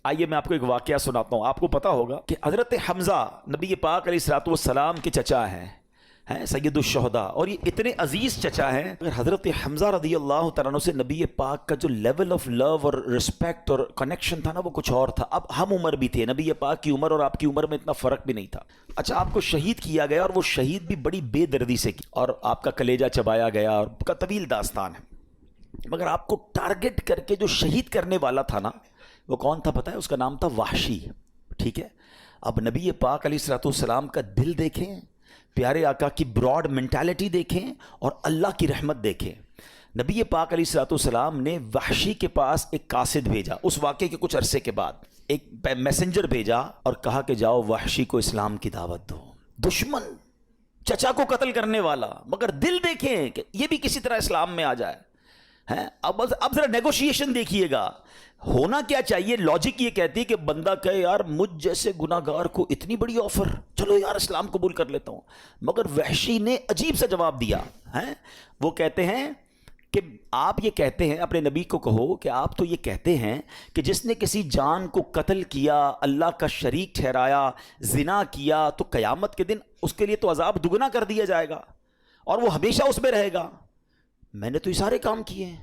آئیے میں آپ کو ایک واقعہ سناتا ہوں. آپ کو پتا ہوگا کہ حضرت حمزہ نبی پاک علیہ الصلوۃ والسلام کے چچا ہیں سید الشہداء, اور یہ اتنے عزیز چچا ہیں. اگر حضرت حمزہ رضی اللہ تعالیٰ عنہ سے نبی پاک کا جو لیول آف لو اور رسپیکٹ اور کنیکشن تھا نا وہ کچھ اور تھا. اب ہم عمر بھی تھے, نبی پاک کی عمر اور آپ کی عمر میں اتنا فرق بھی نہیں تھا. اچھا, آپ کو شہید کیا گیا اور وہ شہید بھی بڑی بے دردی سے کی, اور آپ کا کلیجہ چبایا گیا, اور کا طویل داستان ہے. مگر آپ کو ٹارگٹ کر کے جو شہید کرنے والا تھا نا وہ کون تھا پتہ ہے؟ اس کا نام تھا وحشی. ٹھیک ہے, اب نبی پاک علیہ الصلوۃ والسلام کا دل دیکھیں, پیارے آقا کی براڈ مینٹالٹی دیکھیں, اور اللہ کی رحمت دیکھیں. نبی پاک علیہ الصلوۃ والسلام نے وحشی کے پاس ایک قاصد بھیجا. اس واقعے کے کچھ عرصے کے بعد ایک میسنجر بھیجا اور کہا کہ جاؤ وحشی کو اسلام کی دعوت دو. دشمن, چچا کو قتل کرنے والا, مگر دل دیکھیں کہ یہ بھی کسی طرح اسلام میں آ جائے. اب ذرا نیگوشیشن دیکھیے گا. ہونا کیا چاہیے؟ لاجک یہ کہتی ہے کہ بندہ کہے یار مجھ جیسے گناہگار کو اتنی بڑی آفر, چلو یار اسلام قبول کر لیتا ہوں. مگر وحشی نے عجیب سا جواب دیا. وہ کہتے ہیں کہ آپ یہ کہتے ہیں, اپنے نبی کو کہو کہ آپ تو یہ کہتے ہیں کہ جس نے کسی جان کو قتل کیا, اللہ کا شریک ٹھہرایا, زنا کیا, تو قیامت کے دن اس کے لیے تو عذاب دگنا کر دیا جائے گا اور وہ ہمیشہ اس میں رہے گا. میں نے تو یہ سارے کام کیے ہیں,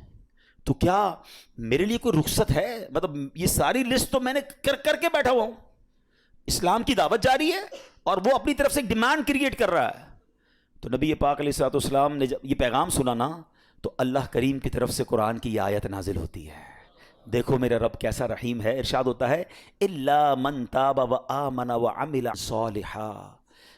تو کیا میرے لیے کوئی رخصت ہے؟ مطلب یہ ساری لسٹ تو میں نے کر کے بیٹھا ہوا ہوں. اسلام کی دعوت جاری ہے اور وہ اپنی طرف سے ایک ڈیمانڈ کریٹ کر رہا ہے. تو نبی پاک علیہ الصلوۃ والسلام نے جب یہ پیغام سنا نا تو اللہ کریم کی طرف سے قرآن کی یہ آیت نازل ہوتی ہے. دیکھو میرا رب کیسا رحیم ہے. ارشاد ہوتا ہے الا من تاب وآمن وعمل صالحا.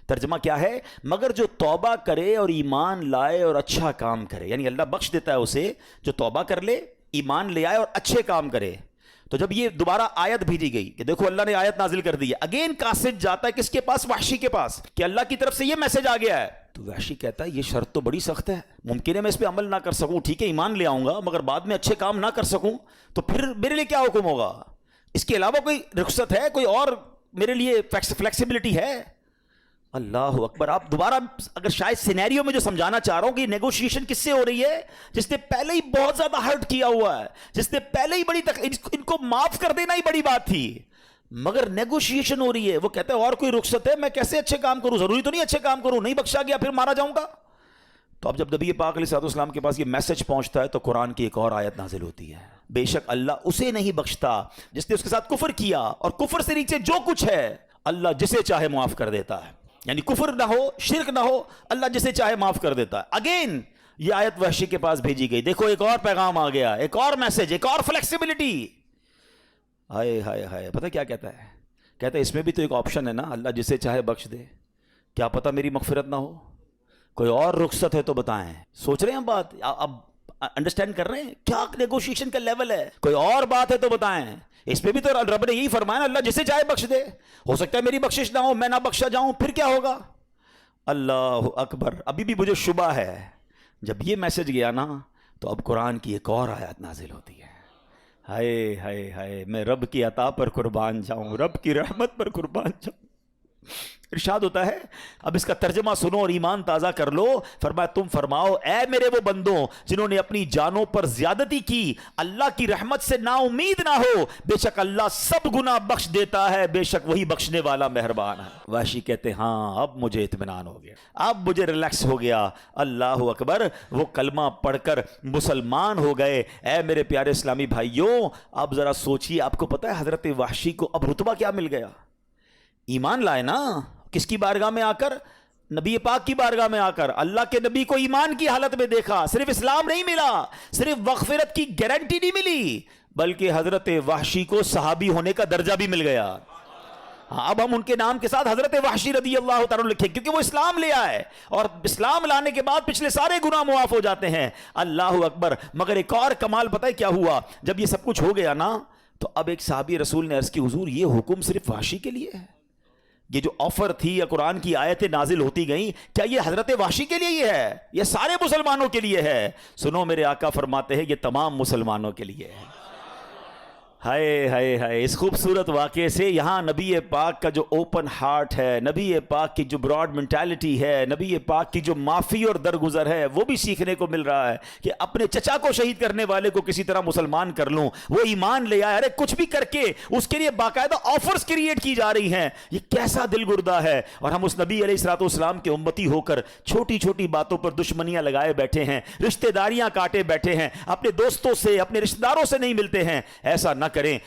ترجمہ کیا ہے؟ مگر جو توبہ کرے اور ایمان لائے اور اچھا کام کرے. یعنی اللہ بخش دیتا ہے اسے جو توبہ کر لے, ایمان لے آئے اور اچھے کام کرے. تو جب یہ دوبارہ آیت بھیجی گئی کہ دیکھو اللہ نے آیت نازل کر دی ہے, اگین قاصد جاتا ہے کس کے پاس؟ وحشی کے پاس, کہ اللہ کی طرف سے یہ میسج آ گیا ہے. تو وحشی کہتا ہے یہ شرط تو بڑی سخت ہے, ممکن ہے میں اس پہ عمل نہ کر سکوں, ٹھیک ہے ایمان لے آؤں گا, مگر بعد میں اچھے کام نہ کر سکوں تو پھر میرے لیے کیا حکم ہوگا؟ اس کے علاوہ کوئی رخصت ہے, کوئی اور میرے لیے فلیکسیبلٹی ہے؟ اللہ اکبر. آپ دوبارہ اگر شاید سینیریو میں جو سمجھانا چاہ رہا ہوں کہ نیگوشیشن کس سے ہو رہی ہے؟ جس نے پہلے ہی بہت زیادہ ہرٹ کیا ہوا ہے, جس نے پہلے ہی بڑی ان کو معاف کر دینا ہی بڑی بات تھی, مگر نیگوشیشن ہو رہی ہے. وہ کہتے ہیں اور کوئی رخصت ہے؟ میں کیسے اچھے کام کروں؟ ضروری تو نہیں اچھے کام کروں, نہیں بخشا گیا پھر مارا جاؤں گا. تو اب جب نبی پاک علیہ الصلوۃ والسلام کے پاس یہ میسج پہنچتا ہے تو قرآن کی ایک اور آیت نازل ہوتی ہے. بے شک اللہ اسے نہیں بخشتا جس نے اس کے ساتھ کفر کیا, اور کفر سے نیچے جو کچھ ہے اللہ جسے چاہے معاف کر دیتا ہے. یعنی کفر نہ ہو, شرک نہ ہو, اللہ جسے چاہے معاف کر دیتا ہے. اگین یہ آیت وحشی کے پاس بھیجی گئی. دیکھو ایک اور پیغام آ گیا, ایک اور میسج, ایک اور فلیکسیبلٹی. ہائے ہائے ہائے, پتہ کیا کہتا ہے؟ کہتا ہے اس میں بھی تو ایک آپشن ہے نا, اللہ جسے چاہے بخش دے. کیا پتہ میری مغفرت نہ ہو, کوئی اور رخصت ہے تو بتائیں. سوچ رہے ہیں ہم بات؟ اب انڈرسٹینڈ کر رہے ہیں کیا نیگوشیشن کا لیول ہے؟ کوئی اور بات ہے تو بتائیں. اس پہ بھی تو رب نے یہی فرمایا نا, اللہ جسے چاہے بخش دے. ہو سکتا ہے میری بخشش نہ ہو, میں نہ بخشا جاؤں, پھر کیا ہوگا؟ اللہ اکبر. ابھی بھی مجھے شبہ ہے, جب یہ میسج گیا نا تو اب قرآن کی ایک اور آیت نازل ہوتی ہے. ہائے ہائے ہائے, میں رب کی عطا پر قربان جاؤں, رب کی رحمت پر قربان جاؤں. ارشاد ہوتا ہے, اب اس کا ترجمہ سنو اور ایمان تازہ کر لو. فرمایا تم فرماؤ اے میرے وہ بندوں جنہوں نے اپنی جانوں پر زیادتی کی, اللہ کی رحمت سے نا امید نہ ہو, بے شک اللہ سب گناہ بخش دیتا ہے, بے شک وہی بخشنے والا مہربان ہے. وحشی کہتے ہاں اب مجھے اطمینان ہو گیا, اب مجھے ریلیکس ہو گیا. اللہ اکبر. وہ کلمہ پڑھ کر مسلمان ہو گئے. اے میرے پیارے اسلامی بھائیوں, اب ذرا سوچئے, آپ کو پتہ ہے حضرت وحشی کو اب رتبہ کیا مل گیا؟ ایمان لائے نا, کس کی بارگاہ میں آ کر؟ نبی پاک کی بارگاہ میں آ کر. اللہ کے نبی کو ایمان کی حالت میں دیکھا. صرف اسلام نہیں ملا, صرف مغفرت کی گارنٹی نہیں ملی, بلکہ حضرت وحشی کو صحابی ہونے کا درجہ بھی مل گیا. اب ہم ان کے نام کے ساتھ حضرت وحشی رضی اللہ تعالیٰ لکھیں, کیونکہ وہ اسلام لے آئے, اور اسلام لانے کے بعد پچھلے سارے گناہ معاف ہو جاتے ہیں. اللہ اکبر. مگر ایک اور کمال پتہ ہے کیا ہوا؟ جب یہ سب کچھ ہو گیا نا تو اب ایک صحابی رسول نے عرض کی, حضور یہ حکم صرف وحشی کے لیے ہے؟ یہ جو آفر تھی یا قرآن کی آیتیں نازل ہوتی گئیں, کیا یہ حضرت وحشی کے لیے ہی ہے یا سارے مسلمانوں کے لیے ہے؟ سنو, میرے آقا فرماتے ہیں یہ تمام مسلمانوں کے لیے ہے. ہائے ہائے ہائے، اس خوبصورت واقعے سے یہاں نبی پاک کا جو اوپن ہارٹ ہے، نبی پاک کی جو براڈ منٹالٹی ہے، نبی پاک کی جو معافی اور درگزر ہے، وہ بھی سیکھنے کو مل رہا ہے کہ اپنے چچا کو شہید کرنے والے کو کسی طرح مسلمان کر لوں، وہ ایمان لے آئے، ارے کچھ بھی کر کے اس کے لیے باقاعدہ آفرز کریٹ کی جا رہی ہیں۔ یہ کیسا دل گردہ ہے، اور ہم اس نبی علیہ الصلوۃ والسلام کے امتی ہو کر چھوٹی چھوٹی باتوں پر دشمنیاں لگائے بیٹھے ہیں، رشتہ داریاں کاٹے بیٹھے ہیں، اپنے دوستوں سے اپنے رشتہ داروں سے نہیں ملتے ہیں۔ ایسا نہ کریں۔